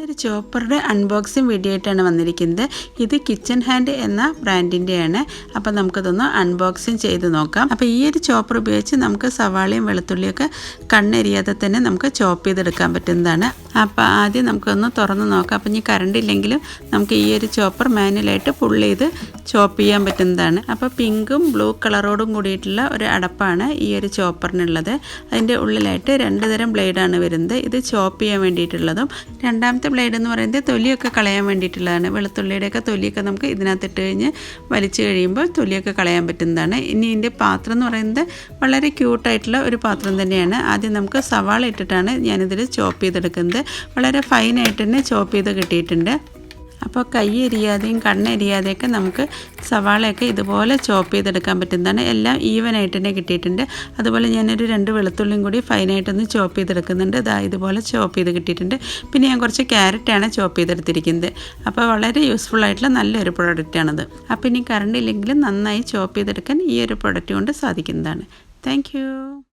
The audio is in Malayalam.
ഇന്നൊരു ചോപ്പറുടെ അൺബോക്സിങ് വീഡിയോ ആയിട്ടാണ് വന്നിരിക്കുന്നത്. ഇത് കിച്ചൺ ഹാൻഡ് എന്ന ബ്രാൻഡിൻ്റെയാണ്. അപ്പോൾ നമുക്കതൊന്ന് അൺബോക്സിങ് ചെയ്ത് നോക്കാം. അപ്പോൾ ഈ ഒരു ചോപ്പർ ഉപയോഗിച്ച് നമുക്ക് സവാളയും വെളുത്തുള്ളിയൊക്കെ കണ്ണെരിയാതെ തന്നെ നമുക്ക് ചോപ്പ് ചെയ്തെടുക്കാൻ പറ്റുന്നതാണ്. അപ്പോൾ ആദ്യം നമുക്കൊന്ന് തുറന്ന് നോക്കാം. അപ്പോൾ ഇനി കറണ്ട് ഇല്ലെങ്കിലും നമുക്ക് ഈ ഒരു ചോപ്പർ മാനുവലായിട്ട് പുൾ ചെയ്ത് ചോപ്പ് ചെയ്യാൻ പറ്റുന്നതാണ്. അപ്പോൾ പിങ്കും ബ്ലൂ കളറോടും കൂടിയിട്ടുള്ള ഒരു അടപ്പാണ് ഈ ഒരു ചോപ്പറിനുള്ളത്. അതിൻ്റെ ഉള്ളിലായിട്ട് 2 തരം ബ്ലേഡാണ് വരുന്നത്. ഇത് ചോപ്പ് ചെയ്യാൻ വേണ്ടിയിട്ടുള്ളതും രണ്ടാമത്തെ ബ്ലേഡ് എന്ന് പറയുന്നത് തൊലിയൊക്കെ കളയാൻ വേണ്ടിയിട്ടുള്ളതാണ്. വെളുത്തുള്ളിയുടെയൊക്കെ തൊലിയൊക്കെ നമുക്ക് ഇതിനകത്തിട്ട് കഴിഞ്ഞ് വലിച്ചു കഴിയുമ്പോൾ തൊലിയൊക്കെ കളയാൻ പറ്റുന്നതാണ്. ഇനി ഇതിൻ്റെ പാത്രം എന്ന് പറയുന്നത് വളരെ ക്യൂട്ടായിട്ടുള്ള ഒരു പാത്രം തന്നെയാണ്. ആദ്യം നമുക്ക് സവാള ഇട്ടിട്ടാണ് ഞാനിതിൽ ചോപ്പ് ചെയ്തെടുക്കുന്നത്. വളരെ ഫൈനായിട്ട് തന്നെ ചോപ്പ് ചെയ്ത് കിട്ടിയിട്ടുണ്ട്. അപ്പോൾ കൈ എരിയാതെയും കണ്ണെരിയാതെയൊക്കെ നമുക്ക് സവാളയൊക്കെ ഇതുപോലെ ചോപ്പ് ചെയ്തെടുക്കാൻ പറ്റുന്നതാണ്. എല്ലാം ഈവനായിട്ട് തന്നെ കിട്ടിയിട്ടുണ്ട്. അതുപോലെ ഞാനൊരു 2 വെളുത്തുള്ളിയും കൂടി ഫൈനായിട്ടൊന്ന് ചോപ്പ് ചെയ്തെടുക്കുന്നുണ്ട്. ഇതുപോലെ ചോപ്പ് ചെയ്ത് കിട്ടിയിട്ടുണ്ട്. പിന്നെ ഞാൻ കുറച്ച് ക്യാരറ്റാണ് ചോപ്പ് ചെയ്തെടുത്തിരിക്കുന്നത്. അപ്പോൾ വളരെ യൂസ്ഫുൾ ആയിട്ടുള്ള നല്ലൊരു പ്രൊഡക്റ്റാണത്. അപ്പോൾ ഇനി കറണ്ട് ഇല്ലെങ്കിലും നന്നായി ചോപ്പ് ചെയ്തെടുക്കാൻ ഈ ഒരു പ്രൊഡക്റ്റ് കൊണ്ട് സാധിക്കുന്നതാണ്. താങ്ക്